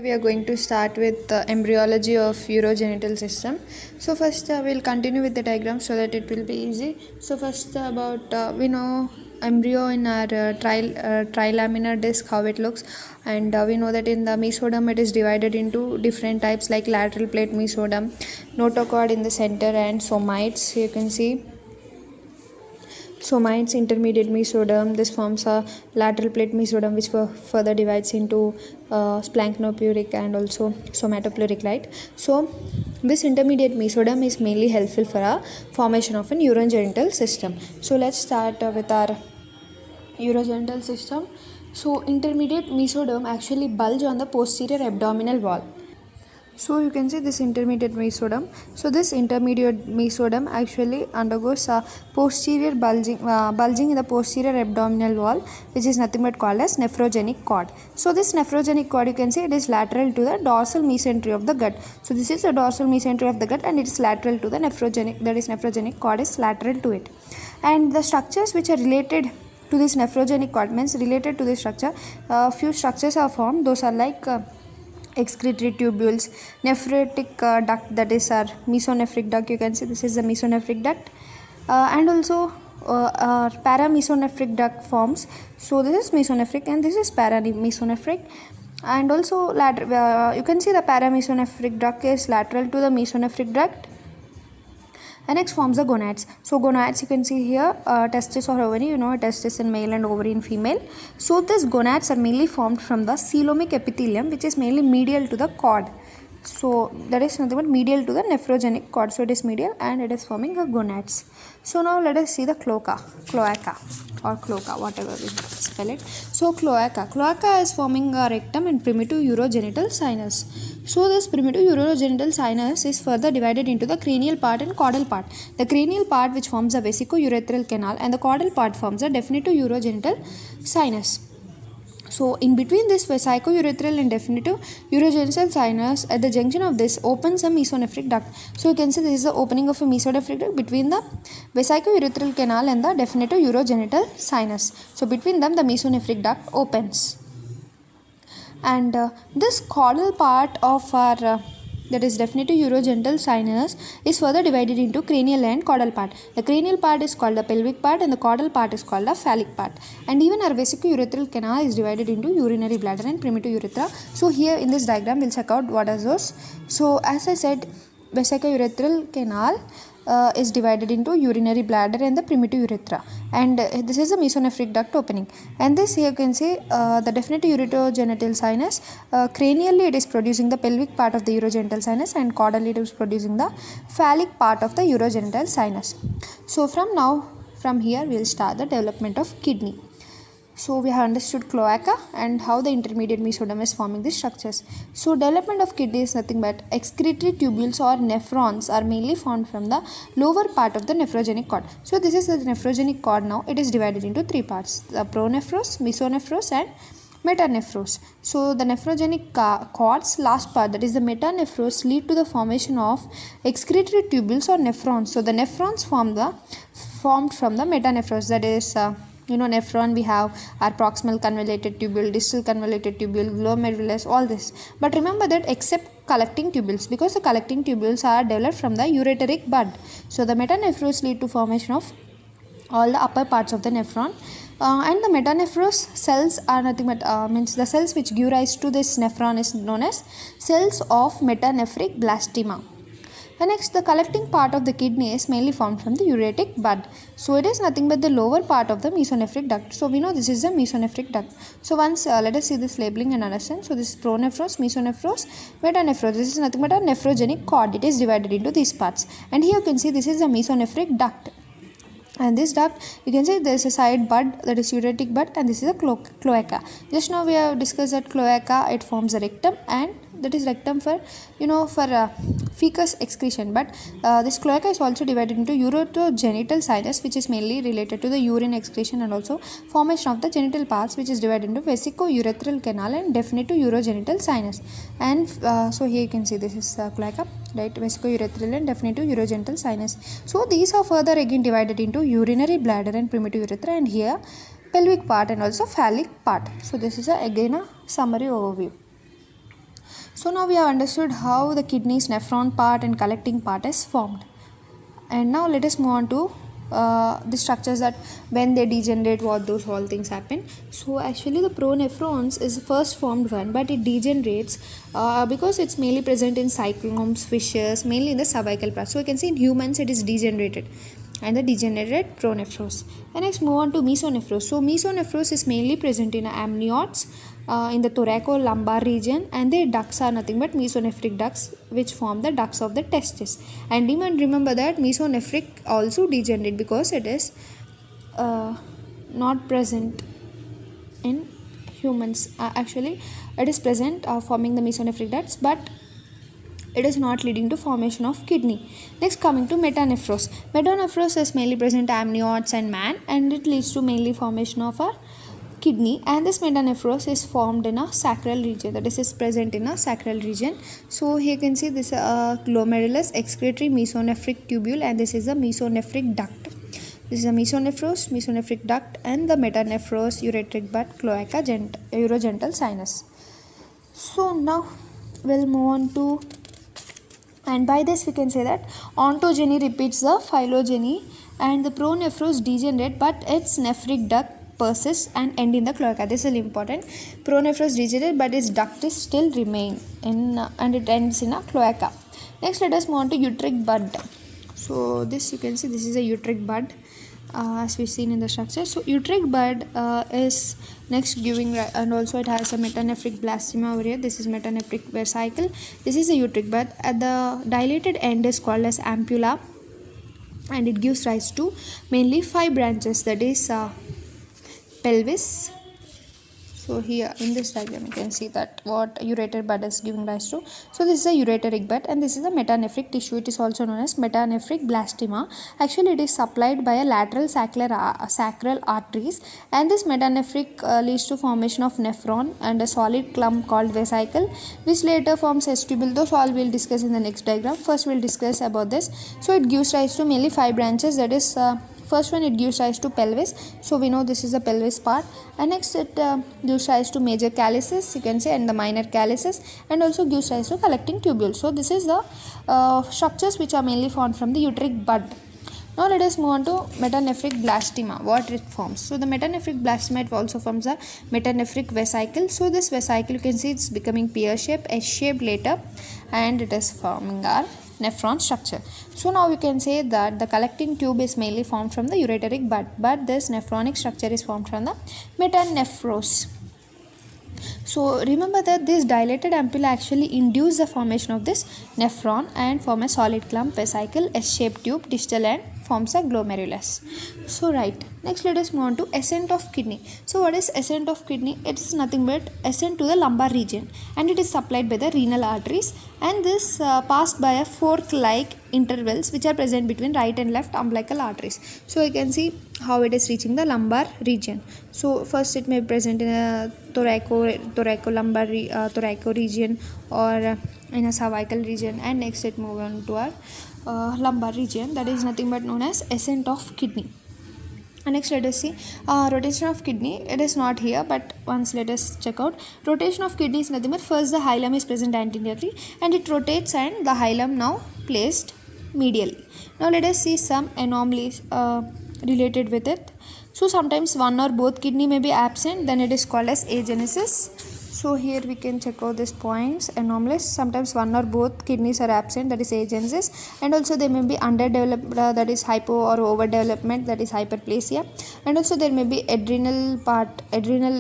We are going to start with the embryology of urogenital system. So first we'll continue with the diagram so that it will be easy. So first about we know embryo in our trilaminar disc how it looks, and we know that in the mesoderm it is divided into different types like lateral plate mesoderm, notochord in the center, and somites. You can see somites, intermediate mesoderm. This forms a lateral plate mesoderm which further divides into splanchnopluric and also somatopluric, right? So this intermediate mesoderm is mainly helpful for a formation of an urogenital system. So let's start with our urogenital system. So intermediate mesoderm actually bulge on the posterior abdominal wall. So you can see this intermediate mesoderm. So this intermediate mesoderm actually undergoes a posterior bulging in the posterior abdominal wall, which is nothing but called as nephrogenic cord. So this nephrogenic cord, you can see it is lateral to the dorsal mesentery of the gut. So this is the dorsal mesentery of the gut, and it is lateral to the nephrogenic, that is nephrogenic cord is lateral to it. And the structures which are related to this nephrogenic cord, means related to this structure, few structures are formed. Those are like excretory tubules, nephrotic duct, that is our mesonephric duct. You can see this is the mesonephric duct, and also paramesonephric duct forms. So this is mesonephric and this is paramesonephric, and also you can see the paramesonephric duct is lateral to the mesonephric duct. And next forms the gonads. So gonads, you can see here, testis or ovary, testis in male and ovary in female. So these gonads are mainly formed from the coelomic epithelium, which is mainly medial to the cord. So that is nothing but medial to the nephrogenic cord. So it is medial and it is forming a gonads. So now let us see the cloaca or cloaca, whatever we spell it. So cloaca is forming a rectum and primitive urogenital sinus. So this primitive urogenital sinus is further divided into the cranial part and caudal part. The cranial part which forms a vesico-urethral canal, and the caudal part forms a definitive urogenital sinus. So in between this vesico-urethral and definitive urogenital sinus, at the junction of this opens a mesonephric duct. So you can see this is the opening of a mesonephric duct between the vesico-urethral canal and the definitive urogenital sinus. So between them the mesonephric duct opens. And this caudal part of our that is definitive urogenital sinus is further divided into cranial and caudal part. The cranial part is called the pelvic part and the caudal part is called the phallic part. And even our vesico-urethral canal is divided into urinary bladder and primitive urethra. So here in this diagram we'll check out what are those. So as I said, vesico-urethral canal is divided into urinary bladder and the primitive urethra, and this is a mesonephric duct opening. And this here you can see the definitive urogenital sinus, cranially it is producing the pelvic part of the urogenital sinus, and caudally it is producing the phallic part of the urogenital sinus. So from here we will start the development of kidney. So we have understood cloaca and how the intermediate mesoderm is forming these structures. So development of kidney is nothing but excretory tubules or nephrons are mainly formed from the lower part of the nephrogenic cord. So this is the nephrogenic cord now. It is divided into three parts: the pronephros, mesonephros and metanephros. So the nephrogenic cord's last part, that is the metanephros, lead to the formation of excretory tubules or nephrons. So the nephrons formed from the metanephros, that is nephron, we have our proximal convoluted tubule, distal convoluted tubule, glomerulus, all this. But remember that except collecting tubules, because the collecting tubules are developed from the ureteric bud. So the metanephros lead to formation of all the upper parts of the nephron. And the metanephros cells are nothing but means the cells which give rise to this nephron is known as cells of metanephric blastema. And next, the collecting part of the kidney is mainly formed from the ureteric bud. So it is nothing but the lower part of the mesonephric duct. So we know this is the mesonephric duct. So once let us see this labeling and understand. So this is pronephros, mesonephros, metanephros. This is nothing but a nephrogenic cord. It is divided into these parts. And here you can see this is the mesonephric duct. And this duct, you can see there is a side bud, that is ureteric bud, and this is a cloaca. Just now we have discussed that cloaca, it forms a rectum, and that is rectum for fecal excretion. But this cloaca is also divided into urogenital sinus, which is mainly related to the urine excretion and also formation of the genital parts, which is divided into vesico-urethral canal and definitive urogenital sinus. And so here you can see this is cloaca, right? Vesico-urethral and definitive urogenital sinus. So these are further again divided into urinary bladder and primitive urethra, and here pelvic part and also phallic part. So this is again a summary overview. So now we have understood how the kidney's nephron part and collecting part is formed. And now let us move on to the structures that when they degenerate, what those all things happen. So actually the pronephrons is the first formed one, but it degenerates because it's mainly present in cyclones, fishes, mainly in the cervical part. So you can see in humans it is degenerated, and the degenerated pronephros. And next move on to mesonephros. So mesonephros is mainly present in amniotes, in the thoracolumbar region, and their ducts are nothing but mesonephric ducts, which form the ducts of the testis. And even remember that mesonephric also degenerate because it is not present in humans. Actually it is present forming the mesonephric ducts, but it is not leading to formation of kidney. Next, coming to metanephros. Metanephros is mainly present amniotes and man, and it leads to mainly formation of a kidney. And this metanephros is formed in a sacral region, that is present in a sacral region. So here you can see this glomerulus excretory mesonephric tubule, and this is a mesonephric duct. This is a mesonephros, mesonephric duct, and the metanephros, ureteric bud, cloaca, urogental sinus. So now we'll move on to, and by this we can say that ontogeny repeats the phylogeny, and the pronephros degenerate, but its nephric duct persists and end in the cloaca. This is important. Pronephros degenerate, but its duct is still remain in and it ends in a cloaca. Next, let us move on to uteric bud. So this you can see, this is a uteric bud, as we've seen in the structure. So uteric bud is next giving, and also it has a metanephric blastema over here. This is metanephric vesicle. This is a uteric bud. At the dilated end is called as ampulla, and it gives rise to mainly 5 branches, that is pelvis. So here in this diagram you can see that what ureter bud is giving rise to. So this is a ureteric bud, and this is a metanephric tissue. It is also known as metanephric blastema. Actually it is supplied by a lateral sacral arteries, and this metanephric leads to formation of nephron and a solid clump called vesicle, which later forms vestibule. Those all we'll discuss in the next diagram. First we'll discuss about this. So it gives rise to mainly 5 branches, that is first one, it gives rise to pelvis. So we know this is the pelvis part, and next it gives rise to major calyces, you can say, and the minor calyces, and also gives rise to collecting tubules. So this is the structures which are mainly formed from the uteric bud. Now let us move on to metanephric blastema, what it forms. So the metanephric blastema, it also forms a metanephric vesicle. So this vesicle, you can see it's becoming pear-shaped, S-shaped later, and it is forming our nephron structure. So now we can say that the collecting tube is mainly formed from the ureteric bud, but this nephronic structure is formed from the metanephros. So remember that this dilated ampulla actually induce the formation of this nephron and form a solid clump vesicle, S-shaped tube, distal end forms a glomerulus. So right, next let us move on to ascent of kidney. So what is ascent of kidney? It is nothing but ascent to the lumbar region, and it is supplied by the renal arteries, and this passed by a fork-like intervals which are present between right and left umbilical arteries. So you can see how it is reaching the lumbar region. So first it may be present in a thoracolumbar thoraco region, or in a cervical region, and next it move on to our lumbar region, that is nothing but known as ascent of kidney. And next let us see rotation of kidney. It is not here, but once let us check out. Rotation of kidney is nothing but first the hilum is present anteriorly, and it rotates, and the hilum now placed medially. Now let us see some anomalies related with it. So sometimes one or both kidney may be absent, then it is called as agenesis. So here we can check out these points. Anomalous, sometimes one or both kidneys are absent, that is agenesis, and also they may be underdeveloped, that is hypo or overdevelopment, that is hyperplasia, and also there may be adrenal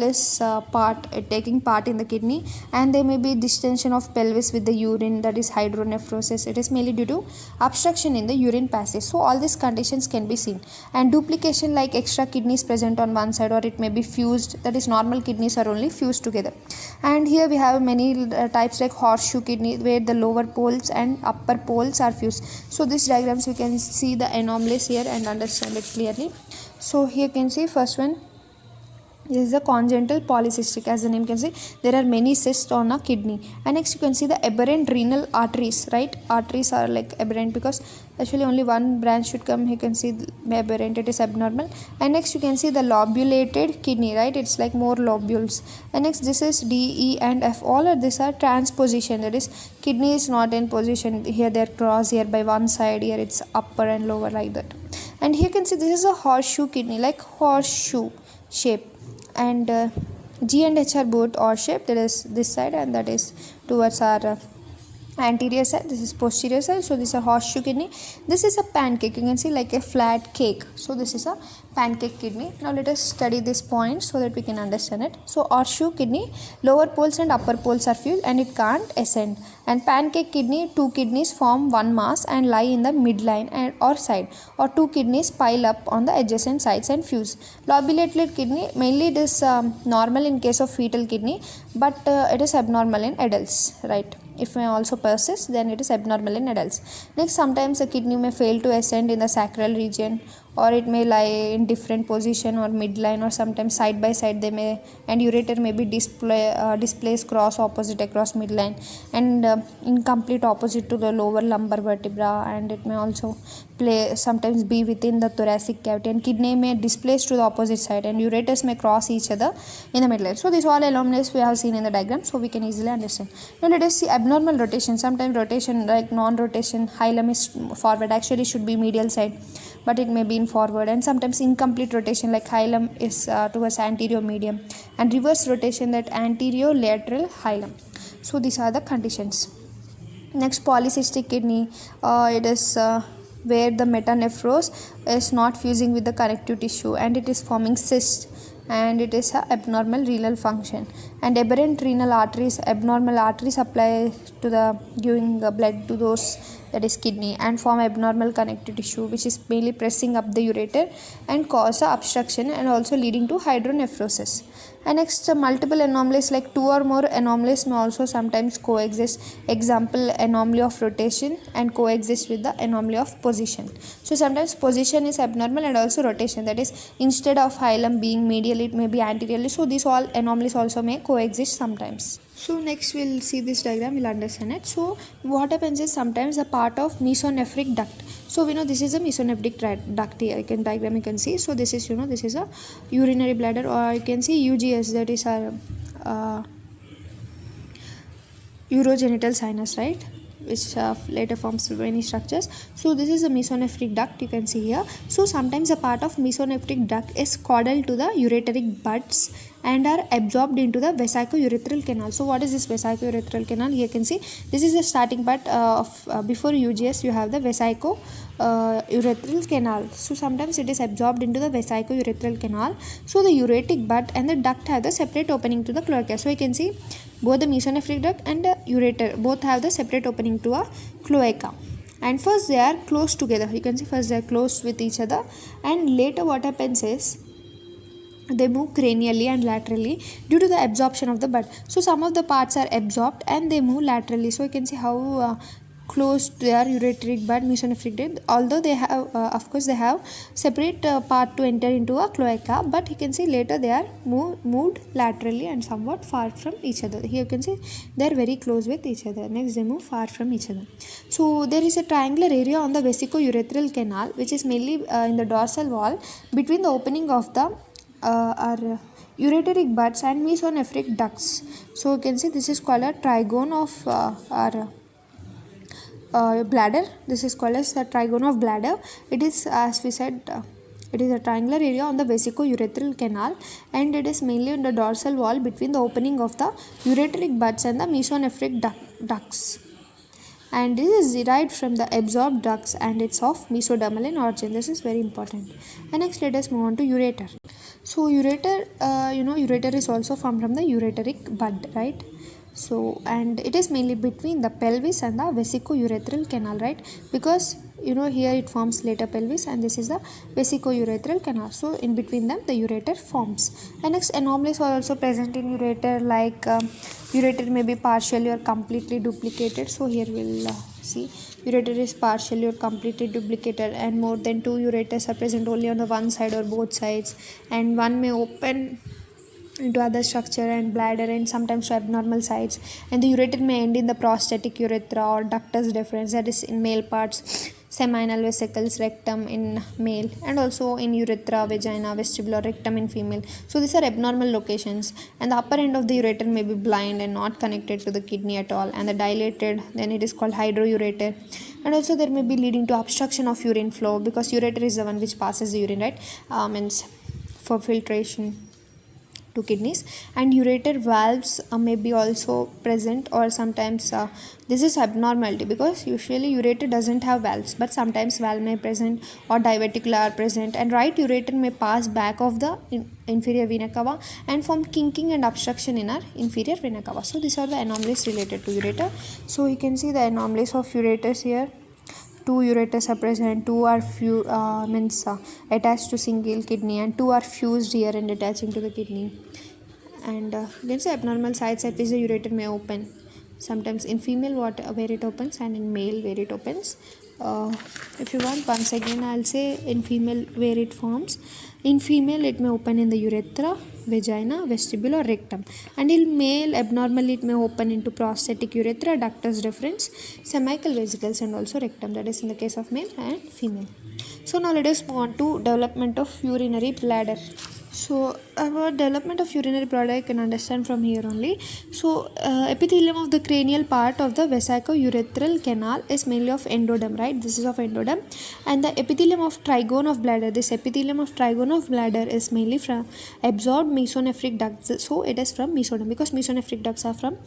is part taking part in the kidney, and there may be distension of pelvis with the urine, that is hydronephrosis. It is mainly due to obstruction in the urine passage. So all these conditions can be seen, and duplication like extra kidneys present on one side, or it may be fused, that is normal kidneys are only fused together. And here we have many types like horseshoe kidney, where the lower poles and upper poles are fused. So these diagrams we can see the anomalies here and understand it clearly. So here you can see first one, This is a congenital polycystic, as the name can say. There are many cysts on a kidney. And next you can see the aberrant renal arteries, right? Arteries are like aberrant because actually only one branch should come. You can see the aberrant, it is abnormal. And next you can see the lobulated kidney, right? It's like more lobules. And next this is D, E and F. All of these are transposition, that is kidney is not in position. Here they are crossed, here by one side, here it's upper and lower like that. And here you can see this is a horseshoe kidney, like horseshoe shape. And G and H are both odd shape, that is this side and that is towards our anterior side, this is posterior side. So this is a horseshoe kidney. This is a pancake, you can see like a flat cake. So this is a pancake kidney. Now let us study this point so that we can understand it. So horseshoe kidney, lower poles and upper poles are filled and it can't ascend. And pancake kidney, two kidneys form one mass and lie in the midline and or side, or two kidneys pile up on the adjacent sides and fuse. Lobulated kidney, mainly it is normal in case of fetal kidney, but it is abnormal in adults, right? If may also persist, then it is abnormal in adults. Next, sometimes the kidney may fail to ascend in the sacral region, or it may lie in different position or midline, or sometimes side by side they may, and ureter may be displaced cross opposite across midline and incomplete opposite to the lower lumbar vertebra, and it may also sometimes be within the thoracic cavity, and kidney may displace to the opposite side and ureters may cross each other in the midline. So these all anomalies we have seen in the diagram, so we can easily understand. Now let us see abnormal rotation. Sometimes rotation like non-rotation, hilum is forward, actually should be medial side, but it may be in forward. And sometimes incomplete rotation like hilum is towards anterior medium, and reverse rotation that anterior lateral hilum. So these are the conditions. Next, polycystic kidney, it is where the metanephros is not fusing with the connective tissue and it is forming cyst, and it is a abnormal renal function. And aberrant renal arteries, abnormal arteries supply to the giving blood to those, that is kidney, and form abnormal connective tissue which is mainly pressing up the ureter and cause a obstruction and also leading to hydronephrosis. And next, multiple anomalies like two or more anomalies may also sometimes coexist. Example, anomaly of rotation and coexist with the anomaly of position. So sometimes position is abnormal and also rotation, that is instead of hilum being medial it may be anteriorly. So these all anomalies also may coexist sometimes. So next we'll see this diagram, we'll understand it. So what happens is sometimes a part of mesonephric duct. So we know this is a mesonephric duct here, diagram you can see. So this is, this is a urinary bladder, or you can see UGS, that is our urogenital sinus, right, which later forms many structures. So this is a mesonephric duct, you can see here. So sometimes a part of mesonephric duct is caudal to the ureteric buds and are absorbed into the vesico-urethral canal. So what is this vesico-urethral canal? Here you can see this is the starting part of before UGS you have the vesico-urethral canal. So sometimes it is absorbed into the vesico-urethral canal. So the ureteric bud and the duct have the separate opening to the cloaca. So you can see both the mesonephric duct and the ureter both have the separate opening to a cloaca. And first they are close together. You can see first they are close with each other, and later what happens is they move cranially and laterally due to the absorption of the bud. So some of the parts are absorbed and they move laterally. So you can see how close they are, ureteric bud, mesonephric duct. Although they have of course they have separate part to enter into a cloaca, but you can see later they are moved laterally and somewhat far from each other. Here you can see they are very close with each other. Next they move far from each other. So there is a triangular area on the vesico-urethral canal which is mainly in the dorsal wall between the opening of the our ureteric buds and mesonephric ducts. So you can see this is called a trigone of our bladder. This is called as the trigone of bladder. It is, as we said, it is a triangular area on the vesico-urethral canal, and it is mainly on the dorsal wall between the opening of the ureteric buds and the mesonephric ducts. And this is derived from the absorbed ducts and it's of mesodermal in origin. This is very important. And next let us move on to ureter. So ureter, ureter is also formed from the ureteric bud, right? So, and it is mainly between the pelvis and the vesico-urethral canal, right? Because here it forms later pelvis and this is the vesico-urethral canal. So in between them the ureter forms. And next, anomalies are also present in ureter, like ureter may be partially or completely duplicated. So here we'll see ureter is partially or completely duplicated, and more than two ureters are present only on the one side or both sides, and one may open into other structure and bladder and sometimes to abnormal sites, and the ureter may end in the prostatic urethra or ductus deferens, that is in male parts, seminal vesicles, rectum in male, and also in urethra, vagina, vestibule or rectum in female. So these are abnormal locations, and the upper end of the ureter may be blind and not connected to the kidney at all, and the dilated, then it is called hydroureter. And also there may be leading to obstruction of urine flow, because ureter is the one which passes the urine, right, means for filtration to kidneys. And ureter valves may be also present, or sometimes this is abnormality, because usually ureter doesn't have valves, but sometimes valve may present or diverticula are present, and right ureter may pass back of the inferior vena cava and form kinking and obstruction in our inferior vena cava. So these are the anomalies related to ureter. So you can see the anomalies of ureters here. Two ureters are present, two are attached to single kidney, and two are fused here and attaching to the kidney. And you can say abnormal sites at which the ureter may open, sometimes in female where it opens, and in male where it opens. If you want, once again I'll say in female where it forms. In female it may open in the urethra, vagina, vestibule or rectum, and in male abnormally it may open into prostatic urethra, ductus deferens, cervical vesicles and also rectum. That is in the case of male and female. So now let us move on to development of urinary bladder. So about development of urinary bladder I can understand from here only. So epithelium of the cranial part of the vesico-urethral canal is mainly of endoderm, right? This is of endoderm. And the epithelium of trigone of bladder, this epithelium of trigone of bladder is mainly from absorbed mesonephric ducts. So it is from mesoderm, because mesonephric ducts are from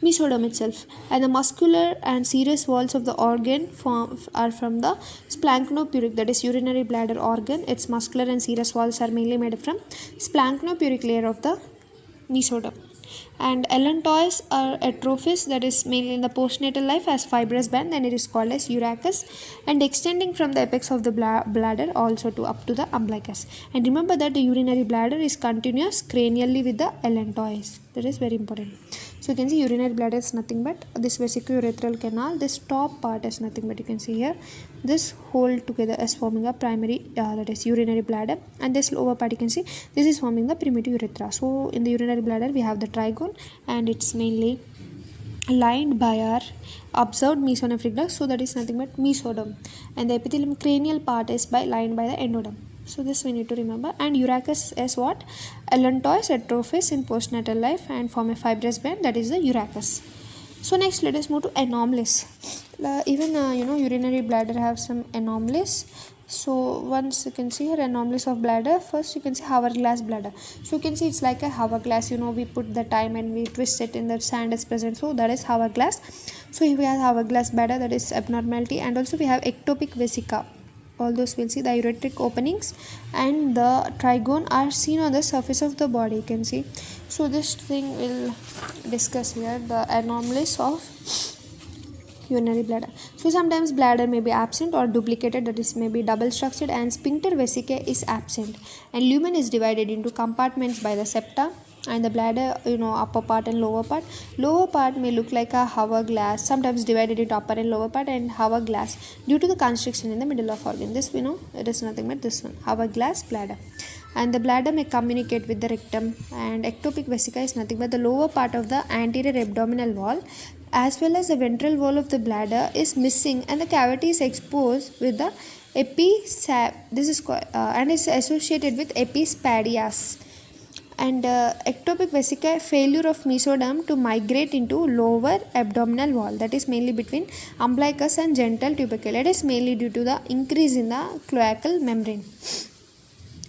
mesoderm itself. And the muscular and serous walls of the organ are from the splanchnopubic, that is urinary bladder organ. Its muscular and serous walls are mainly made from splanchnopubic layer of the mesoderm. And allantois or atrophies, that is mainly in the postnatal life as fibrous band, then it is called as urachus, and extending from the apex of the bladder also to up to the umbilicus. And remember that the urinary bladder is continuous cranially with the allantois. That is very important. So you can see urinary bladder is nothing but this vesico-urethral canal. This top part is nothing but, you can see here, this whole together is forming a primary, that is urinary bladder, and this lower part you can see this is forming the primitive urethra. So in the urinary bladder we have the trigone, and it's mainly lined by our observed mesonephric duct, so that is nothing but mesoderm, and the epithelium cranial part is lined by the endoderm. So this we need to remember. And urachus is what? Allantois atrophies in postnatal life and form a fibrous band, that is the urachus. So next let us move to anomalies. Even urinary bladder have some anomalies. So once you can see here anomalies of bladder, first you can see hourglass bladder. So you can see it's like a hourglass, we put the time and we twist it in the sand is present, so that is hourglass. So here we have hourglass bladder, that is abnormality. And also we have ectopic vesica. All those we'll see. The ureteric openings and the trigone are seen on the surface of the body, you can see. So this thing we'll discuss here, the anomalies of urinary bladder. So sometimes bladder may be absent or duplicated, that is may be double structured, and sphincter vesicae is absent, and lumen is divided into compartments by the septa. And the bladder, upper part and lower part may look like a hourglass, sometimes divided into upper and lower part, and hourglass due to the constriction in the middle of organ. This we know, it is nothing but this one, hourglass bladder. And the bladder may communicate with the rectum. And ectopic vesica is nothing but the lower part of the anterior abdominal wall as well as the ventral wall of the bladder is missing, and the cavity is exposed with the this is called and is associated with epispadias. And ectopic vesica, failure of mesoderm to migrate into lower abdominal wall, that is mainly between umbilicus and genital tubercle. It is mainly due to the increase in the cloacal membrane.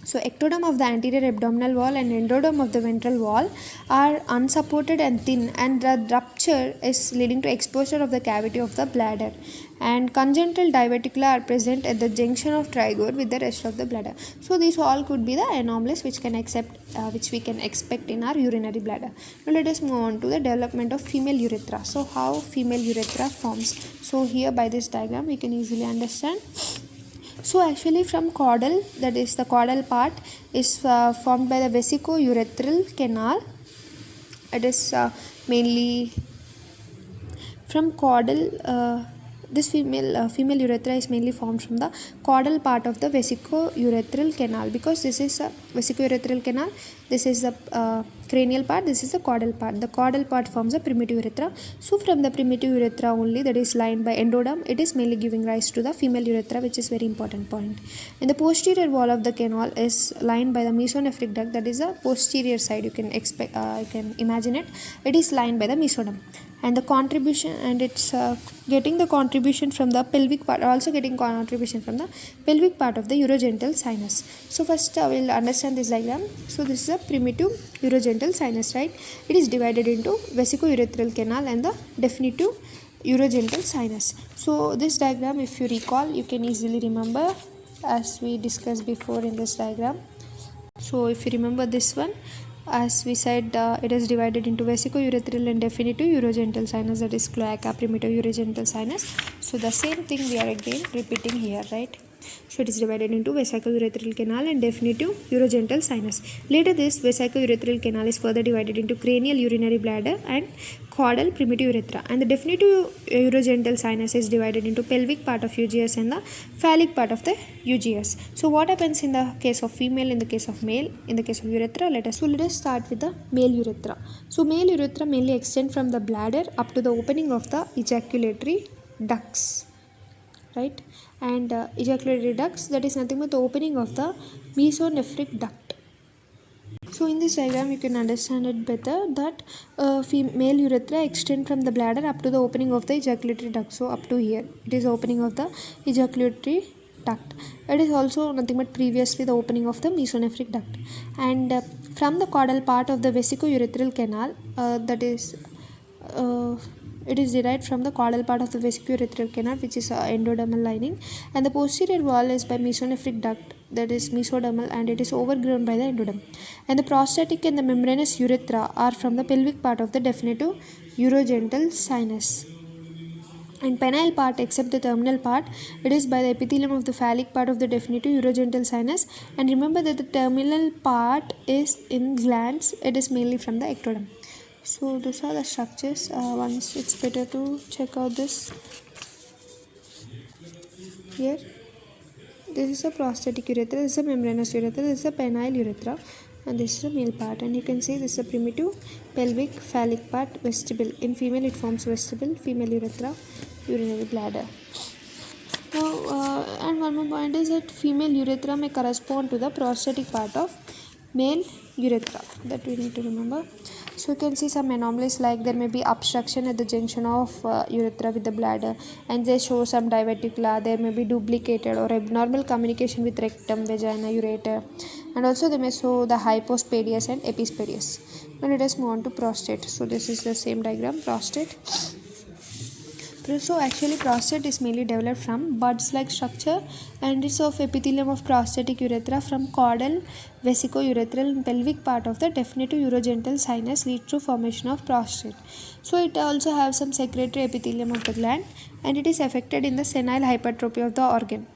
So ectoderm of the anterior abdominal wall and endoderm of the ventral wall are unsupported and thin, and the rupture is leading to exposure of the cavity of the bladder. And congenital diverticula are present at the junction of trigone with the rest of the bladder. So these all could be the anomalies which we can expect in our urinary bladder. Now let us move on to the development of female urethra. So how female urethra forms. So here by this diagram we can easily understand. So actually from caudal, that is the caudal part is formed by the vesico-urethral canal. It is mainly from caudal. This female urethra is mainly formed from the caudal part of the vesico-urethral canal, because this is a vesico-urethral canal. This is the cranial part, this is the caudal part. The caudal part forms a primitive urethra. So from the primitive urethra only, that is lined by endoderm, it is mainly giving rise to the female urethra, which is very important point. And the posterior wall of the canal is lined by the mesonephric duct, that is the posterior side. You can imagine it. It is lined by the mesoderm. And the contribution, and it's getting the contribution from the pelvic part, also getting contribution from the pelvic part of the urogenital sinus. So first I will understand this diagram. So this is a primitive urogenital sinus, right? It is divided into vesicourethral canal and the definitive urogenital sinus. So this diagram, if you recall, you can easily remember as we discussed before in this diagram. So if you remember this one, as we said, it is divided into vesicourethral and definitive urogenital sinus, that is cloaca, primitive urogenital sinus. So the same thing we are again repeating here, right? So it is divided into vesicourethral canal and definitive urogenital sinus. Later this vesicourethral canal is further divided into cranial urinary bladder and caudal primitive urethra, and the definitive urogenital sinus is divided into pelvic part of UGS and the phallic part of the UGS. So what happens in the case of female, in the case of male, in the case of urethra? Let us start with the male urethra. So male urethra mainly extend from the bladder up to the opening of the ejaculatory ducts, right? And ejaculatory ducts, that is nothing but the opening of the mesonephric duct. So in this diagram you can understand it better that male urethra extend from the bladder up to the opening of the ejaculatory duct. So up to here it is opening of the ejaculatory duct. It is also nothing but previously the opening of the mesonephric duct. And from the caudal part of the vesicourethral canal, it is derived from the caudal part of the vesicourethral canal, which is endodermal lining, and the posterior wall is by mesonephric duct, that is mesodermal, and it is overgrown by the endoderm. And the prostatic and the membranous urethra are from the pelvic part of the definitive urogenital sinus. And penile part, except the terminal part, it is by the epithelium of the phallic part of the definitive urogenital sinus. And remember that the terminal part is in glands, it is mainly from the ectoderm. So these are the structures. Once it's better to check out this. Here, this is a prostatic urethra, this is a membranous urethra, this is a penile urethra, and this is the male part. And you can see this is a primitive pelvic phallic part, vestibule. In female it forms vestibule, female urethra, urinary bladder. Now, and one more point is that female urethra may correspond to the prostatic part of male urethra, that we need to remember. So you can see some anomalies, like there may be obstruction at the junction of urethra with the bladder, and they show some diverticula. There may be duplicated or abnormal communication with rectum, vagina, ureter, and also they may show the hypospadias and epispadias. Now let us move on to prostate. So this is the same diagram, prostate. So actually prostate is mainly developed from buds-like structure, and it's of epithelium of prostatic urethra from caudal, vesicourethral and pelvic part of the definitive urogenital sinus leads to formation of prostate. So it also has some secretory epithelium of the gland, and it is affected in the senile hypertrophy of the organ.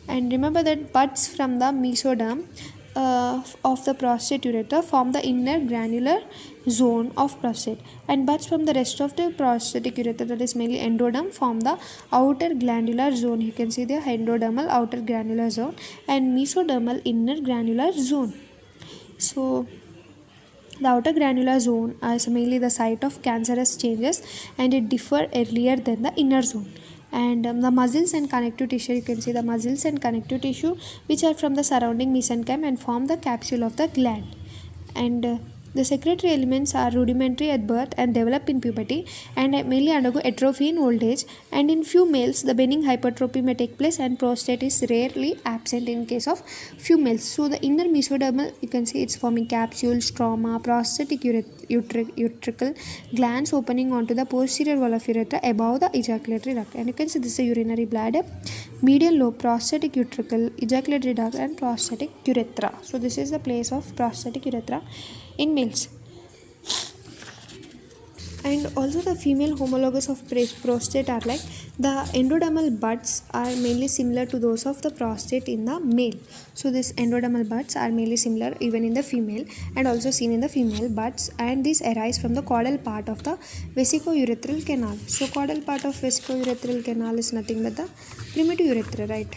And remember that buds from the mesoderm of the prostate urethra form the inner granular zone of prostate, and buds from the rest of the prostatic urethra, that is mainly endoderm, form the outer glandular zone. You can see the endodermal outer granular zone and mesodermal inner granular zone. So the outer granular zone is mainly the site of cancerous changes, and it differ earlier than the inner zone. And the muscles and connective tissue, you can see the muscles and connective tissue which are from the surrounding mesenchyme and form the capsule of the gland. And the secretory elements are rudimentary at birth and develop in puberty, and mainly undergo atrophy in old age. And in few males the benign hypertrophy may take place, and prostate is rarely absent in case of few males. So the inner mesodermal, you can see it's forming capsule, stroma, prostatic utricle glands opening onto the posterior wall of urethra above the ejaculatory duct. And you can see this is a urinary bladder, medial lobe, prostatic utricle, ejaculatory duct and prostatic urethra. So this is the place of prostatic urethra in males. And also the female homologous of prostate are like the endodermal buds are mainly similar to those of the prostate in the male. So these endodermal buds are mainly similar even in the female and also seen in the female buds, and these arise from the caudal part of the vesicourethral canal. So caudal part of vesicourethral canal is nothing but the primitive urethra, right?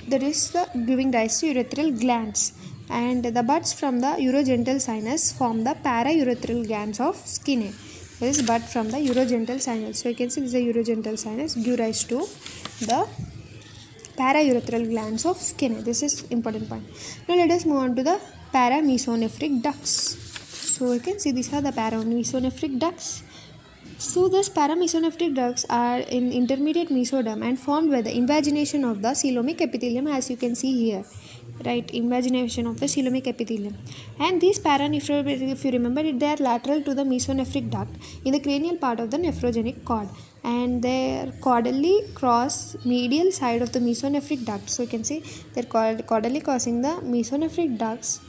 That is the giving rise to urethral glands. and the buds from the urogenital sinus form the paraurethral glands of skin. This bud from the urogenital sinus. So you can see this is the urogenital sinus give rise to the paraurethral glands of skin. This is important point. Now let us move on to the paramesonephric ducts. So you can see these are the paramesonephric ducts. So these paramesonephric ducts are in intermediate mesoderm and formed by the invagination of the coelomic epithelium, as you can see here. Right, invagination of the coelomic epithelium. And these paranephric, if you remember it, they are lateral to the mesonephric duct in the cranial part of the nephrogenic cord, and they are caudally cross medial side of the mesonephric duct. So you can see they are caudally crossing the mesonephric ducts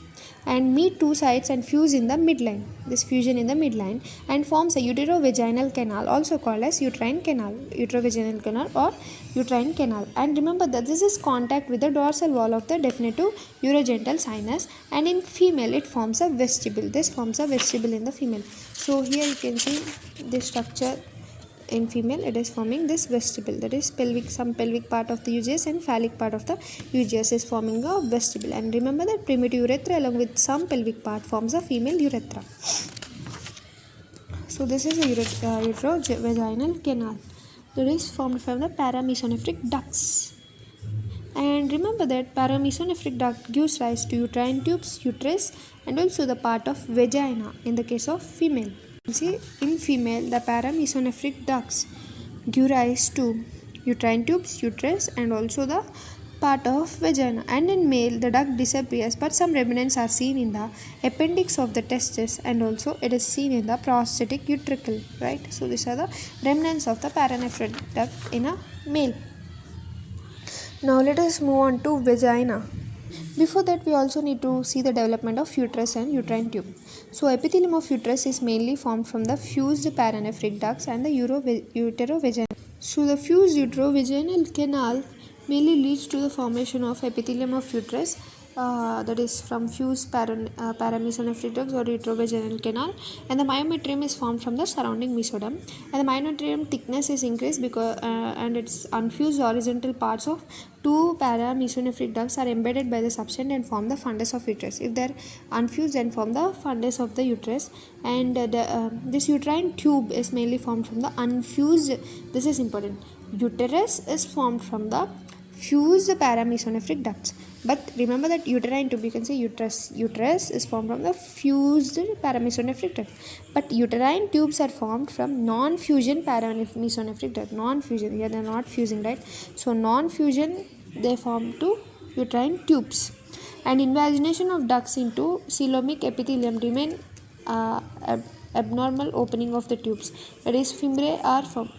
and meet two sides and fuse in the midline. This fusion in the midline and forms a uterovaginal canal, also called as uterine canal, uterovaginal canal or uterine canal. And remember that this is contact with the dorsal wall of the definitive urogenital sinus, and in female it forms a vestibule. This forms a vestibule in the female. So here you can see this structure. In female it is forming this vestibule, that is some pelvic part of the uterus and phallic part of the uterus is forming a vestibule. And remember that primitive urethra along with some pelvic part forms a female urethra. So this is a uterovaginal canal that is formed from the paramesonephric ducts. And remember that paramesonephric duct gives rise to uterine tubes, uterus, and also the part of vagina in the case of female. See, in female the paramesonephric ducts give rise to uterine tubes, uterus, and also the part of vagina. And in male the duct disappears, but some remnants are seen in the appendix of the testes, and also it is seen in the prostatic utricle. Right, so these are the remnants of the paranephric duct in a male. Now let us move on to vagina. Before that, we also need to see the development of uterus and uterine tube. So epithelium of uterus is mainly formed from the fused paranephric ducts and the uterovaginal. So the fused uterovaginal canal mainly leads to the formation of epithelium of uterus, that is from fused paramesonephric ducts or uterovaginal canal, and the myometrium is formed from the surrounding mesoderm, and the myometrium thickness is increased because and its unfused horizontal parts of two paramesonephric ducts are embedded by the substance and form the fundus of uterus. If they are unfused, then form the fundus of the uterus. And this uterine tube is mainly formed from the unfused. This is important. Uterus is formed from the fused paramesonephric ducts. But remember that uterine tube, you can say uterus is formed from the fused paramesonephric duct. But uterine tubes are formed from non-fusion paramesonephric duct. Non-fusion, here they are not fusing, right? So non-fusion, they form two uterine tubes. And invagination of ducts into coelomic epithelium remain abnormal opening of the tubes. That is fimbriae are formed.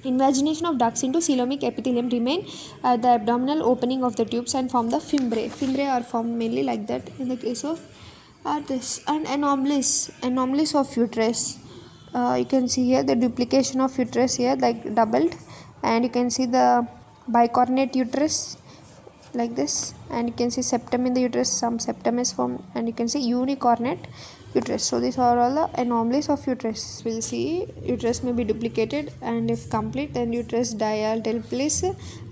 Invagination of ducts into coelomic epithelium remain the abdominal opening of the tubes and form the fimbriae. Fimbriae are formed mainly like that in the case of this. And anomalies of uterus. You can see here the duplication of uterus here like doubled, and you can see the bicornate uterus like this, and you can see septum in the uterus, some septum is formed, and you can see unicornate uterus. So these are all the anomalies of uterus. We'll see uterus may be duplicated, and if complete then uterus diadelphys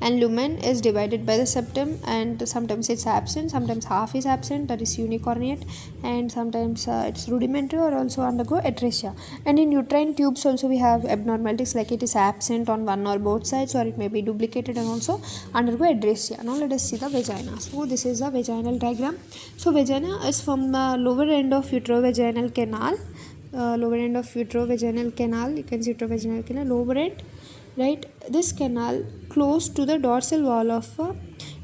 and lumen is divided by the septum, and sometimes it's absent, sometimes half is absent, that is unicornate, and sometimes it's rudimentary or also undergo atresia. And in uterine tubes also we have abnormalities like it is absent on one or both sides, or it may be duplicated and also undergo atresia. Now let us see the vagina. So this is the vaginal diagram. So vagina is from the lower end of uterovaginal canal, you can see uterovaginal canal, lower end, right? This canal close to the dorsal wall of it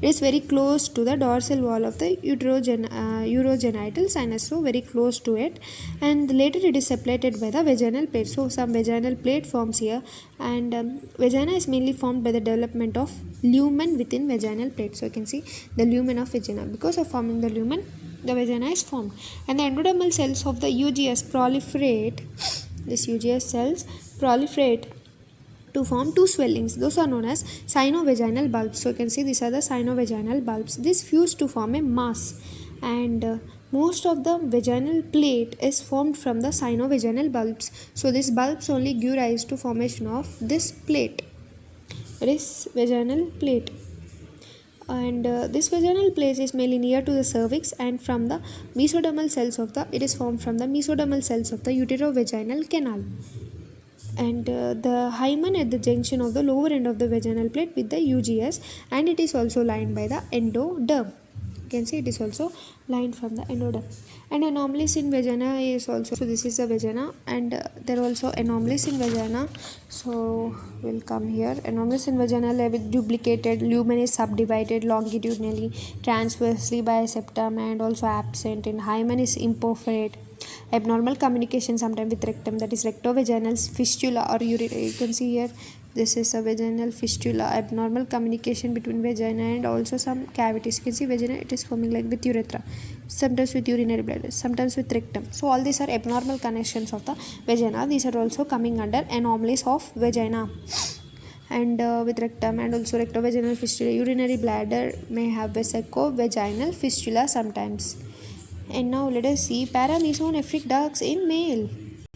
is very close to the dorsal wall of the urogenital sinus, so very close to it, and later it is separated by the vaginal plate. So some vaginal plate forms here, and vagina is mainly formed by the development of lumen within vaginal plate. So you can see the lumen of vagina. Because of forming the lumen, the vagina is formed, and the endodermal cells of the UGS proliferate. These UGS cells proliferate to form two swellings. Those are known as sinovaginal bulbs. So you can see these are the sinovaginal bulbs. This fuse to form a mass, and most of the vaginal plate is formed from the sinovaginal bulbs. So these bulbs only give rise to formation of this plate, that is vaginal plate. and this vaginal place is mainly near to the cervix, and from the mesodermal cells of the it is formed from the mesodermal cells of the uterovaginal canal, and the hymen at the junction of the lower end of the vaginal plate with the UGS, and it is also lined by the endoderm. You can see it is also lined from the endoderm. And anomalies in vagina is also, so this is the vagina, and there are also anomalies in vagina. So we'll come here. Anomalies in vagina: duplicated, lumen is subdivided longitudinally, transversely by septum, and also absent in hymen is imperforate. Abnormal communication sometimes with rectum, that is rectovaginal fistula or urethra. You can see here, this is a vaginal fistula. Abnormal communication between vagina and also some cavities. You can see vagina, it is forming like with urethra, sometimes with urinary bladder, sometimes with rectum. So all these are abnormal connections of the vagina. These are also coming under anomalies of vagina. And with rectum and also rectovaginal fistula, urinary bladder may have vesicovaginal fistula sometimes. And now let us see paramesonephric ducts in male.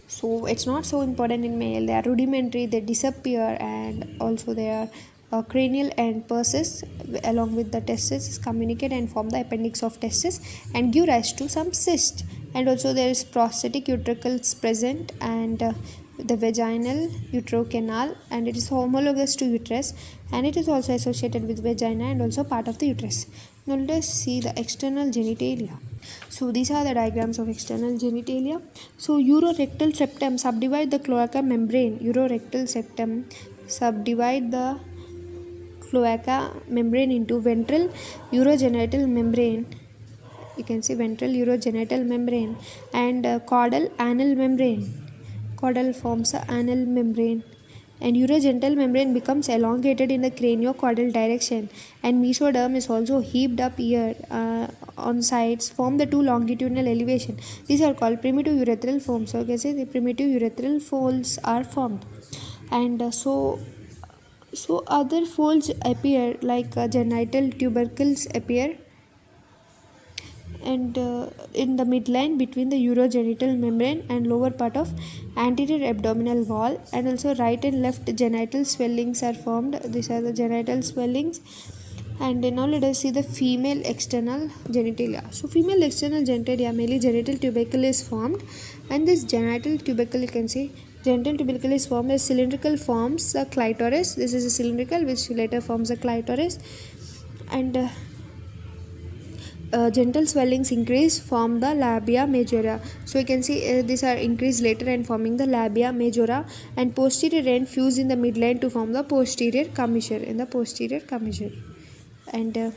So it's not so important in male. They are rudimentary, they disappear, and also they are cranial and persist along with the testes communicate and form the appendix of testes and give rise to some cyst. And also there is prosthetic utricles present, and the vaginal uterocanal, and it is homologous to uterus, and it is also associated with vagina and also part of the uterus. Now let us see the external genitalia. So these are the diagrams of external genitalia. So urorectal septum subdivide the cloaca membrane. Urorectal septum subdivide the cloaca membrane into ventral urogenital membrane. You can see ventral urogenital membrane and caudal anal membrane. Caudal forms the anal membrane, and urogenital membrane becomes elongated in the craniocaudal direction, and mesoderm is also heaped up here on sides, form the two longitudinal elevation. These are called primitive urethral folds. So you can see the primitive urethral folds are formed, and so other folds appear like genital tubercles appear, and in the midline between the urogenital membrane and lower part of anterior abdominal wall, and also right and left genital swellings are formed. These are the genital swellings. And now let us see the female external genitalia. So female external genitalia, mainly genital tubercle is formed, and this genital tubercle, you can see genital tubercle is formed as cylindrical forms the clitoris. This is a cylindrical which later forms a clitoris, and genital swellings increase, form the labia majora. So you can see these are increased later and forming the labia majora, and posterior end fuse in the midline to form the posterior commissure. And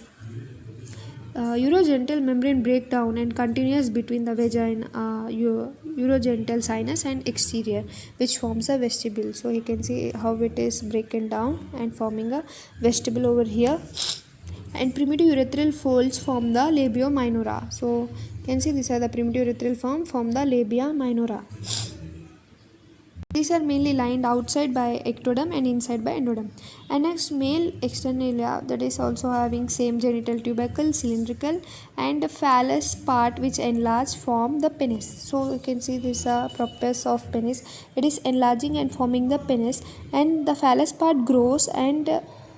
urogenital membrane breakdown and continuous between the vagina, urogenital sinus and exterior, which forms a vestibule. So you can see how it is broken down and forming a vestibule over here. And primitive urethral folds form the labia minora. So you can see these are the primitive urethral form the labia minora. These are mainly lined outside by ectoderm and inside by endoderm. And next, male externalia, that is also having same genital tubercle, cylindrical, and the phallus part which enlarge form the penis. So you can see this propus of penis. It is enlarging and forming the penis, and the phallus part grows and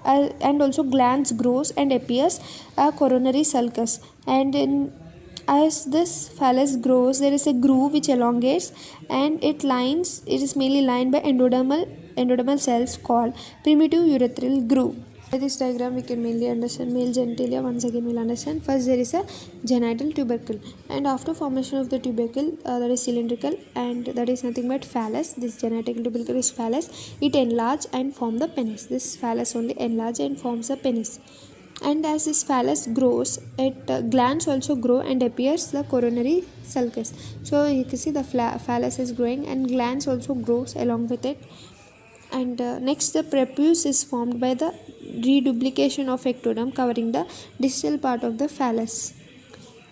also glands grows and appears a coronary sulcus. And as this phallus grows, there is a groove which elongates, and it is mainly lined by endodermal cells called primitive urethral groove. By this diagram we can mainly understand male genitalia. Once again we'll understand. First there is a genital tubercle, and after formation of the tubercle, that is cylindrical, and that is nothing but phallus. This genital tubercle is phallus. It enlarge and form the penis. This phallus only enlarge and forms the penis. And as this phallus grows, glands also grow and appears the coronary sulcus. So you can see the phallus is growing and glands also grows along with it. And next, the prepuce is formed by the reduplication of ectoderm covering the distal part of the phallus.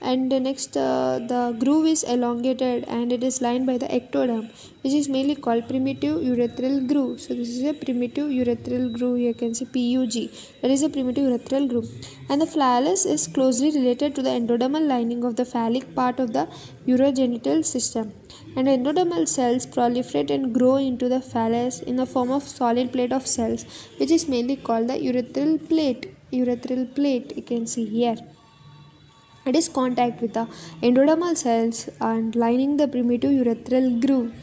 And next, the groove is elongated and it is lined by the ectoderm, which is mainly called primitive urethral groove. So this is a primitive urethral groove. You can see PUG, that is a primitive urethral groove. And the phallus is closely related to the endodermal lining of the phallic part of the urogenital system. And endodermal cells proliferate and grow into the phallus in the form of solid plate of cells, which is mainly called the urethral plate. urethral plate, you can see here. It is contact with the endodermal cells and lining the primitive urethral groove.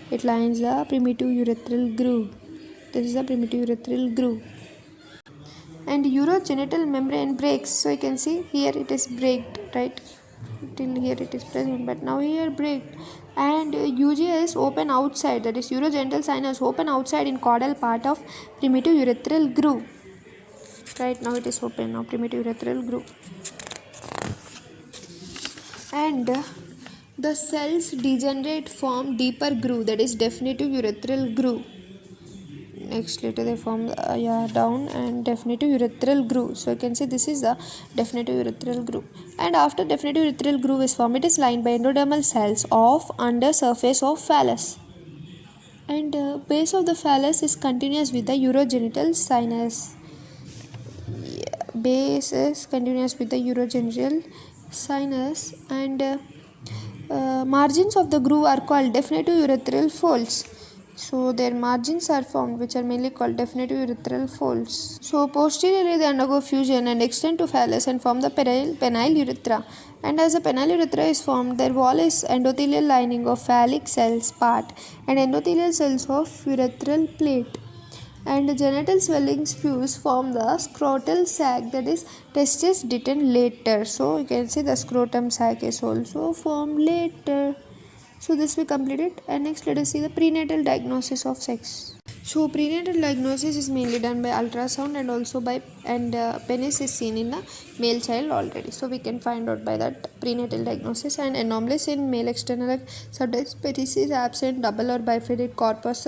It lines the primitive urethral groove. This is the primitive urethral groove. And urogenital membrane breaks. So you can see here it is breaked, right? Till here it is present, but now here breaked. And UGA is open outside, that is urogenital sinus open outside in caudal part of primitive urethral groove. Right now it is open now, primitive urethral groove. And the cells degenerate form deeper groove, that is definitive urethral groove. Next later they form down and definitive urethral groove. So you can see this is the definitive urethral groove. And after definitive urethral groove is formed, it is lined by endodermal cells of under surface of phallus. And base of the phallus is continuous with the urogenital sinus. Base is continuous with the urogenital sinus. And margins of the groove are called definitive urethral folds. So their margins are formed, which are mainly called definitive urethral folds. So posteriorly they undergo fusion and extend to phallus and form the penile urethra. And as a penile urethra is formed, their wall is endothelial lining of phallic cells part and endothelial cells of urethral plate. And the genital swellings fuse form the scrotal sac, that is testes detain later. So you can see the scrotum sac is also formed later. So this we completed, and next let us see the prenatal diagnosis of sex. So prenatal diagnosis is mainly done by ultrasound and also by penis is seen in the male child already. So we can find out by that prenatal diagnosis. And anomalous in male external sometimes penis is absent, double or bifid corpus.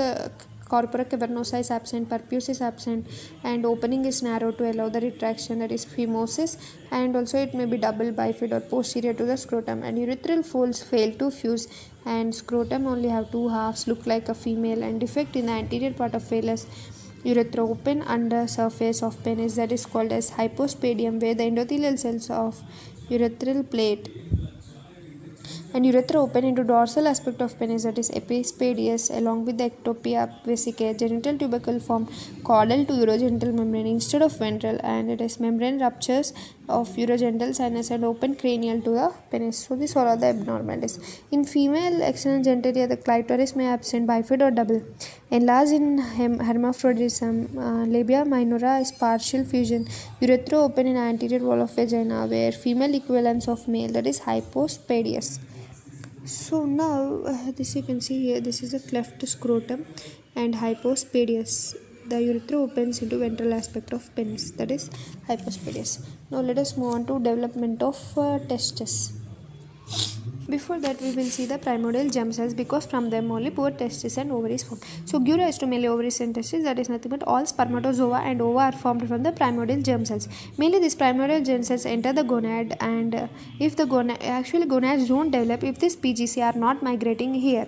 Corpora cavernosa is absent, purpose is absent, and opening is narrow to allow the retraction, that is phimosis, and also it may be double, bifid or posterior to the scrotum. And urethral folds fail to fuse, and scrotum only have two halves, look like a female, and defect in the anterior part of phallus. Urethra open under surface of penis, that is called as hypospadium, where the endothelial cells of urethral plate and urethra open into dorsal aspect of penis, that is epispadias, along with the ectopia vesicae. Genital tubercle form caudal to urogenital membrane instead of ventral, and it is membrane ruptures of urogenital sinus and open cranial to the penis. So these are all the abnormalities. In female external genitalia, the clitoris may absent, bifid or double. Enlarged in hermaphroditism, labia minora is partial fusion. Urethra open in anterior wall of vagina, where female equivalence of male, that is hypospadias. So now this you can see here, this is the cleft scrotum and hypospadias. The urethra opens into ventral aspect of penis, that is hypospadias. Now let us move on to development of testes. Before that we will see the primordial germ cells, because from them only poor testes and ovaries form. So give rise to mainly ovaries and testes, that is nothing but all spermatozoa and ova are formed from the primordial germ cells. Mainly these primordial germ cells enter the gonad, and if the gonads don't develop if this PGC are not migrating here.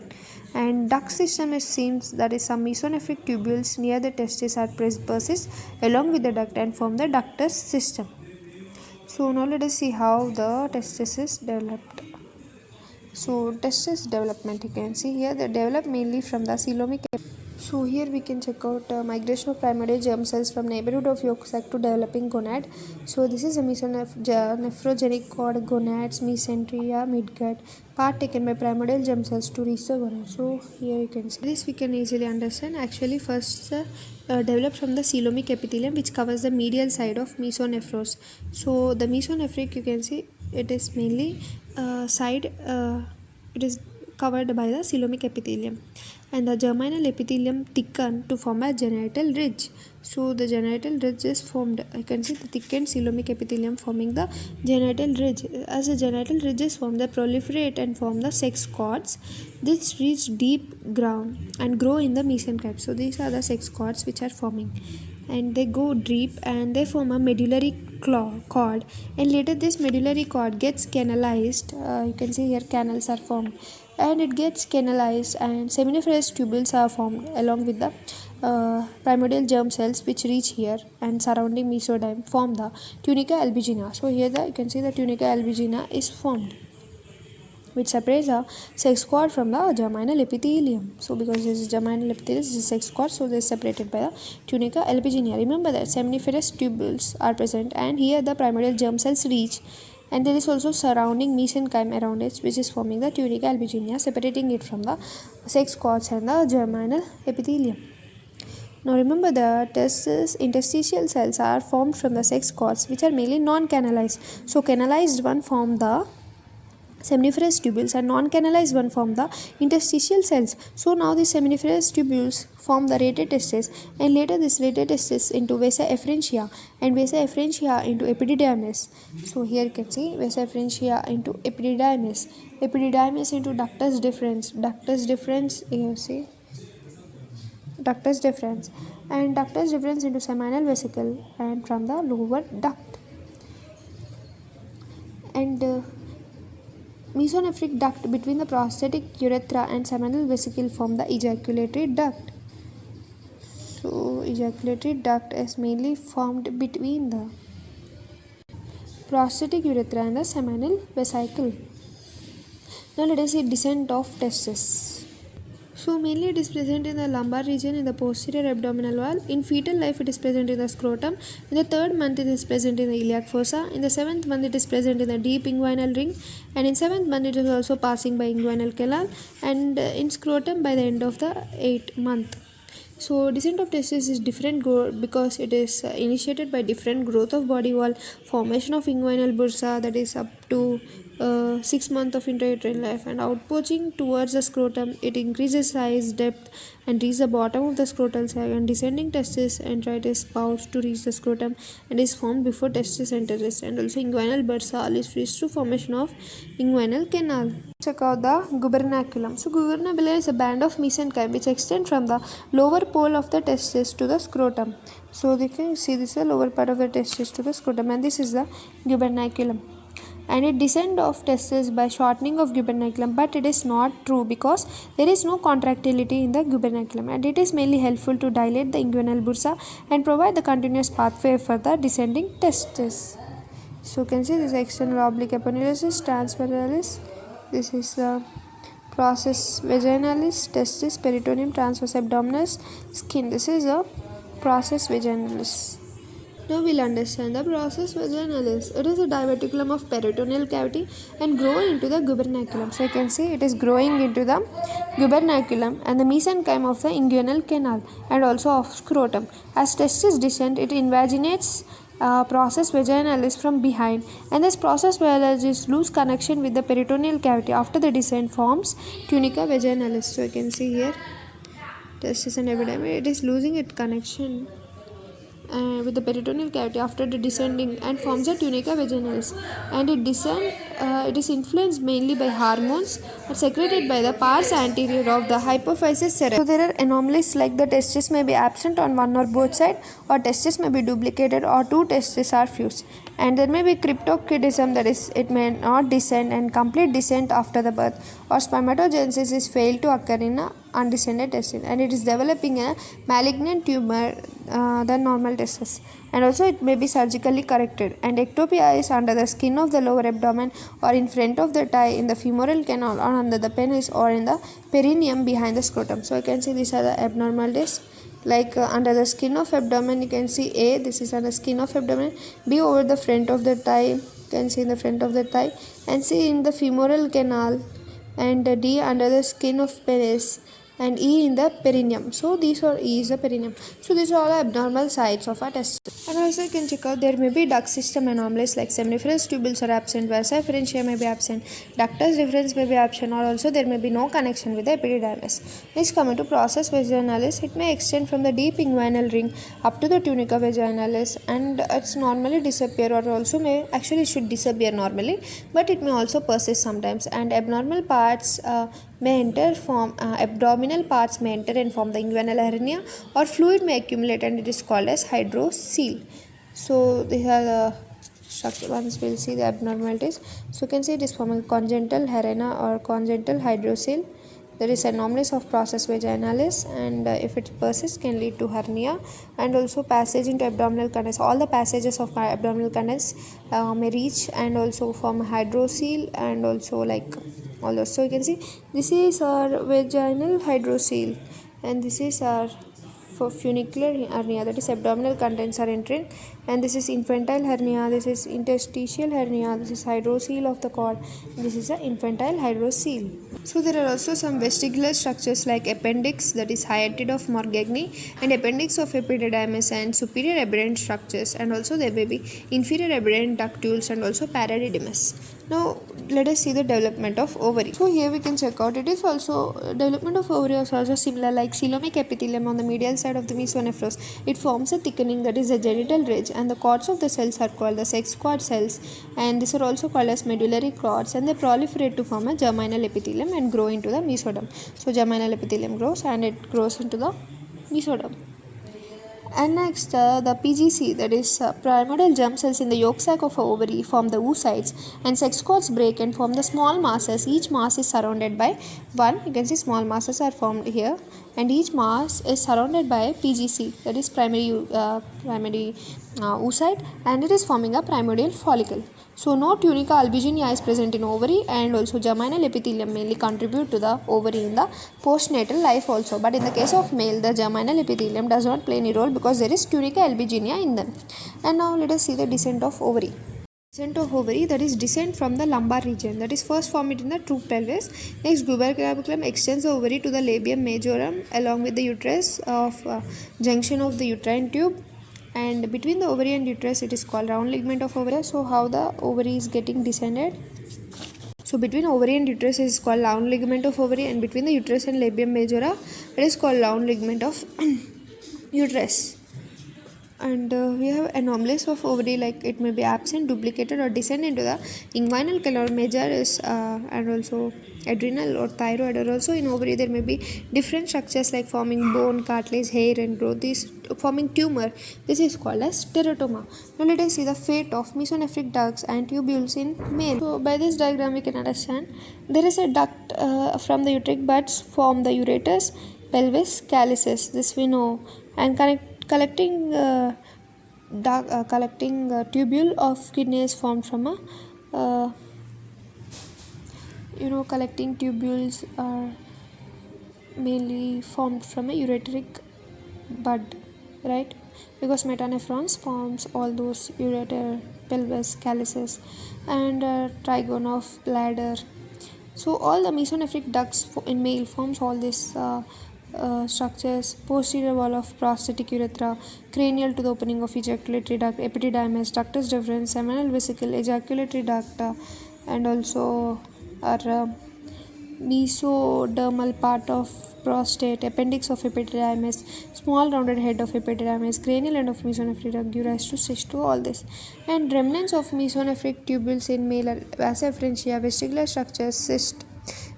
And duct system is seen, that is some mesonephric tubules near the testes are persist along with the duct and form the ductus system. So now let us see how the testis is developed. So testis development, you can see here they develop mainly from the coelomic. So here we can check out migration of primordial germ cells from neighborhood of yolk sac to developing gonad. So this is a mesonephrogenic cord, gonads, mesenteria, midgut, part taken by primordial germ cells to reach the gonad. So here you can see this we can easily understand. Actually first developed from the coelomic epithelium, which covers the medial side of mesonephros. So the mesonephric, you can see it is mainly it is covered by the coelomic epithelium, and the germinal epithelium thickened to form a genital ridge. So the genital ridge is formed, you can see the thickened coelomic epithelium forming the genital ridge. As the genital ridge is formed, they proliferate and form the sex cords. This reach deep ground and grow in the mesenchyme. So these are the sex cords which are forming, and they go deep and they form a medullary cord, and later this medullary cord gets canalized. You can see here canals are formed, and it gets canalized, and seminiferous tubules are formed along with the primordial germ cells, which reach here and surrounding mesoderm form the tunica albuginea. So here you can see the tunica albuginea is formed. which separates the sex cord from the germinal epithelium. So because this is germinal epithelium, this is sex cord, so they is separated by the tunica albuginea. Remember that seminiferous tubules are present, and here the primordial germ cells reach, and there is also surrounding mesenchyme around it, which is forming the tunica albuginea, separating it from the sex cords and the germinal epithelium. Now remember that interstitial cells are formed from the sex cords, which are mainly non-canalized. So canalized one form the seminiferous tubules and non-canalized one form the interstitial cells. So now the seminiferous tubules form the rated testes, and later this rated testes into vasa efferentia, and vasa efferentia into epididymis. So here you can see vasa efferentia into epididymis, epididymis into ductus deferens, you see ductus deferens, and ductus deferens into seminal vesicle, and from the lower duct, and mesonephric duct between the prostatic urethra and seminal vesicle form the ejaculatory duct. So ejaculatory duct is mainly formed between the prostatic urethra and the seminal vesicle. Now let us see descent of testes. So mainly it is present in the lumbar region in the posterior abdominal wall. In fetal life it is present in the scrotum. In the 3rd month it is present in the iliac fossa. In the 7th month it is present in the deep inguinal ring, and in 7th month it is also passing by inguinal canal, and in scrotum by the end of the 8th month. So descent of testes is different because it is initiated by different growth of body wall, formation of inguinal bursa, that is up to 6 months of intrauterine life, and outpoaching towards the scrotum. It increases size, depth, and reaches the bottom of the scrotal sac, and descending testis enteritis pouch to reach the scrotum, and is formed before testis enter rest. And also inguinal bursa leads to formation of inguinal canal. Check out the gubernaculum. So gubernaculum is a band of mesenchyme which extend from the lower pole of the testis to the scrotum. So you can see this is the lower part of the testis to the scrotum, and this is the gubernaculum. And it descend of testes by shortening of gubernaculum, but it is not true because there is no contractility in the gubernaculum, and it is mainly helpful to dilate the inguinal bursa and provide the continuous pathway for the descending testes. So you can see this external oblique aponeurosis transversalis. This is the process vaginalis, testis, peritoneum, transverse abdominis, skin. This is a process vaginalis. Now we'll understand the process vaginalis. It is a diverticulum of peritoneal cavity and growing into the gubernaculum. So you can see it is growing into the gubernaculum and the mesenchyme of the inguinal canal and also of scrotum. As testis descend, it invaginates process vaginalis from behind, and this process vaginalis lose connection with the peritoneal cavity after the descent forms tunica vaginalis. So you can see here testis and epididymis, it is losing its connection with the peritoneal cavity after the descending and forms a tunica vaginalis, and it is influenced mainly by hormones secreted by the pars anterior of the hypophysis cerebellum. So there are anomalies like the testis may be absent on one or both sides, or testis may be duplicated, or two testes are fused, and there may be cryptorchidism, that is it may not descend and complete descent after the birth, or spermatogenesis is failed to occur in a undescended testis, and it is developing a malignant tumor than normal testis, and also it may be surgically corrected. And ectopia is under the skin of the lower abdomen, or in front of the thigh, in the femoral canal, or under the penis, or in the perineum behind the scrotum. So you can see these are the abnormalities. Like under the skin of abdomen, you can see A, this is under skin of abdomen, B over the front of the thigh, you can see in the front of the thigh, and C in the femoral canal, and D under the skin of penis, and E in the perineum. So these are E is the perineum. So these are all abnormal sites of our testis. And also you can check out there may be duct system anomalies like seminiferous tubules are absent, vasa efferentia may be absent, ductus deferens may be absent, or also there may be no connection with the epididymis. Next coming to process vaginalis, it may extend from the deep inguinal ring up to the tunica vaginalis, and it's normally disappear, or also may actually should disappear normally, but it may also persist sometimes, and abnormal parts may enter form abdominal parts may enter and form the inguinal hernia, or fluid may accumulate, and it is called as hydrocele. So these are the structure. Once we'll see the abnormalities. So you can see it is forming congenital hernia or congenital hydrocele. There is anomalies of process vaginalis, and if it persists can lead to hernia, and also passage into abdominal canals. All the passages of abdominal canals may reach and also form hydrocele, and also like all those. So you can see this is our vaginal hydrocele, and this is our for funicular hernia, that is abdominal contents are entering, and this is infantile hernia, this is interstitial hernia, this is hydrocele of the cord, this is the infantile hydrocele. So there are also some vestibular structures like appendix, that is hyatid of Morgagni, and appendix of epididymis, and superior aberrant structures, and also there may be inferior aberrant ductules and also paradidymis. Now let us see the development of ovary. So here we can check out, it is also development of ovary is also similar like coelomic epithelium on the medial side of the mesonephros. It forms a thickening, that is a genital ridge, and the cords of the cells are called the sex cord cells, and these are also called as medullary cords, and they proliferate to form a germinal epithelium and grow into the mesoderm. So germinal epithelium grows and it grows into the mesoderm. And next, the PGC, that is primordial germ cells in the yolk sac of ovary, form the oocytes, and sex cords break and form the small masses. Each mass is surrounded by one. You can see small masses are formed here, and each mass is surrounded by PGC, that is primary oocyte, and it is forming a primordial follicle. So no tunica albuginea is present in ovary, and also germinal epithelium mainly contribute to the ovary in the postnatal life also. But in the case of male, the germinal epithelium does not play any role because there is tunica albuginea in them. And now let us see the descent of ovary. Descent of ovary, that is descent from the lumbar region, that is first formed in the true pelvis. Next, gubernaculum extends the ovary to the labium majorum along with the uterus of junction of the uterine tube, and between the ovary and uterus it is called round ligament of ovary. So how the ovary is getting descended? So between ovary and uterus is called round ligament of ovary, and between the uterus and labium majora it is called round ligament of uterus. And we have anomalies of ovary, like it may be absent, duplicated, or descend into the inguinal canal majoris, and also adrenal or thyroid. Or also in ovary there may be different structures like forming bone, cartilage, hair, and growth. This forming tumor, this is called as teratoma. Now let us see the fate of mesonephric ducts and tubules in male. So by this diagram we can understand there is a duct from the uteric buds form the ureter, pelvis, calyces. This we know, and collecting tubule of kidney is formed from a collecting tubules are mainly formed from a ureteric bud, right? Because metanephrons forms all those ureter, pelvis, calyces, and trigone of bladder. So all the mesonephric ducts in male forms all these structures: posterior wall of prostatic urethra, cranial to the opening of ejaculatory duct, epididymis, ductus deferens, seminal vesicle, ejaculatory duct, and also our mesodermal part of prostate, appendix of epididymis, small rounded head of epididymis, cranial end of mesonephric duct, gives to cyst to all this. And remnants of mesonephric tubules in male are vas efferentia, vestibular structures, cyst.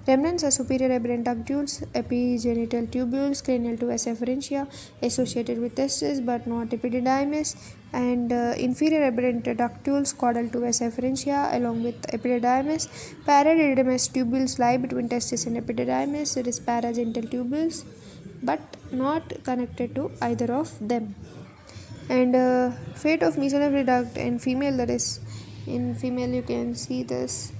Remnants are superior aberrant ductules, epigenital tubules, cranial to vas efferentia, associated with testes but not epididymis, and inferior aberrant ductules, caudal to vas efferentia along with epididymis. Paradidymis tubules lie between testis and epididymis, it is paragenital tubules but not connected to either of them. And fate of mesonephric duct in female, that is in female you can see this.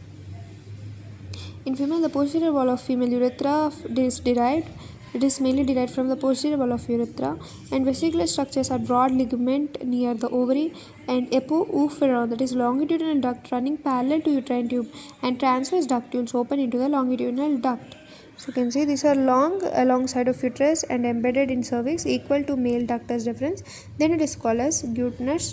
In female, the posterior wall of female urethra is derived. It is mainly derived from the posterior wall of urethra, and vesicular structures are broad ligament near the ovary, and epoophoron, that is longitudinal duct running parallel to uterine tube, and transverse ductules open into the longitudinal duct. So you can see these are long alongside of uterus and embedded in cervix, equal to male ductus deferens. Then it is called as Gärtner's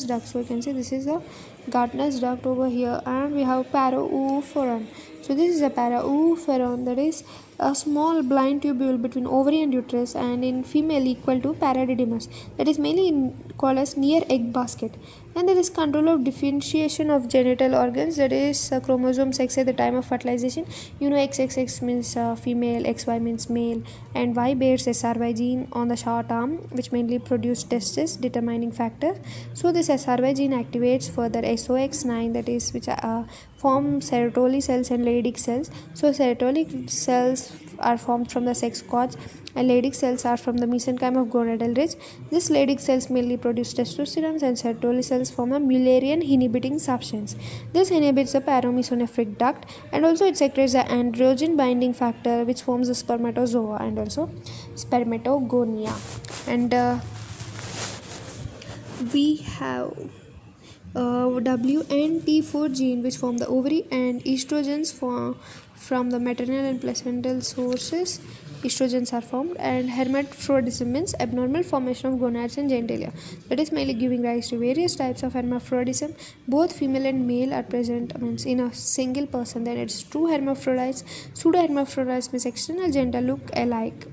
duct. So you can see this is a Gärtner's duct over here, and we have paraoophoron. So this is a paraoophoron, that is a small blind tubule between ovary and uterus, and in female equal to paradidymis, that is mainly called as near egg basket. And there is control of differentiation of genital organs, that is chromosome sex at the time of fertilization. XXX means female, XY means male, and Y bears SRY gene on the short arm, which mainly produce testes, determining factor. So this SRY gene activates further SOX9, that is which form Sertoli cells and Leydig cells. So Sertoli cells are formed from the sex cords and Leydig cells are from the mesenchyme of gonadal ridge. These Leydig cells mainly produce testosterone and Sertoli cells form a Mullerian inhibiting substance. This inhibits the paramesonephric duct and also it secretes the androgen binding factor which forms the spermatozoa and also spermatogonia. And we have W and T4 gene which form the ovary and estrogens from the maternal and placental sources. Estrogens are formed and hermaphrodism means abnormal formation of gonads and genitalia, that is mainly giving rise to various types of hermaphrodism. Both female and male are present means in a single person, then it's true hermaphrodites. Pseudo hermaphrodites means external genital look alike,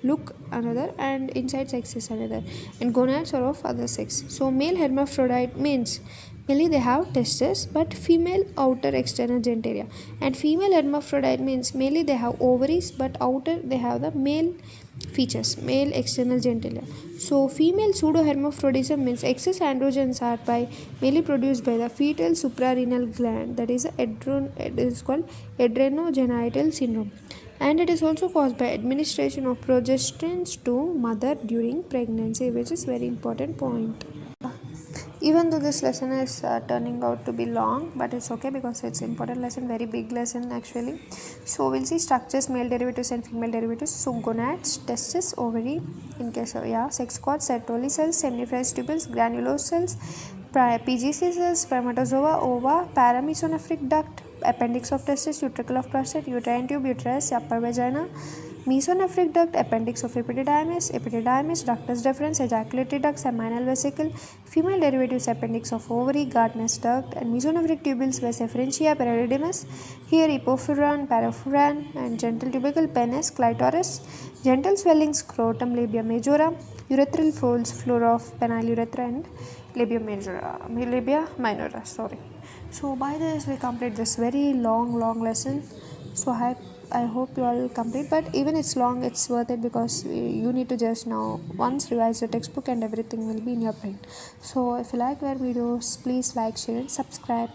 look another and inside sex is another, and gonads are of other sex. So male hermaphrodite means mainly they have testes but female outer external genitalia, and female hermaphrodite means mainly they have ovaries but outer they have the male features, male external genitalia. So female pseudohermaphrodism means excess androgens are mainly produced by the fetal suprarenal gland, that is it is called adrenogenital syndrome, and it is also caused by administration of progestins to mother during pregnancy, which is very important point. Even though this lesson is turning out to be long, but it's okay because it's important lesson, very big lesson actually. So we'll see structures, male derivatives and female derivatives. So gonads, testes, ovary, in case of sex cord, Sertoli cells, seminiferous tubules, granulose cells, PGC cells, spermatozoa, ova, paramesonephric duct, appendix of testis, utricle of prostate, uterine tube, uterus, upper vagina, mesonephric duct, appendix of epididymis, ductus deferens, ejaculatory duct, seminal vesicle, female derivatives, appendix of ovary, Gardner's duct, and mesonephric tubules, vas efferentia, perididymis, here epifuran, parafuran, and genital tubercle, penis, clitoris, genital swelling, scrotum, labia majora, urethral folds, floor of penile urethra, and labia minora. So by this we complete this very long lesson. So I hope you all complete, but even it's long, it's worth it because you need to just now once revise the textbook and everything will be in your brain. So if you like our videos, please like, share and subscribe.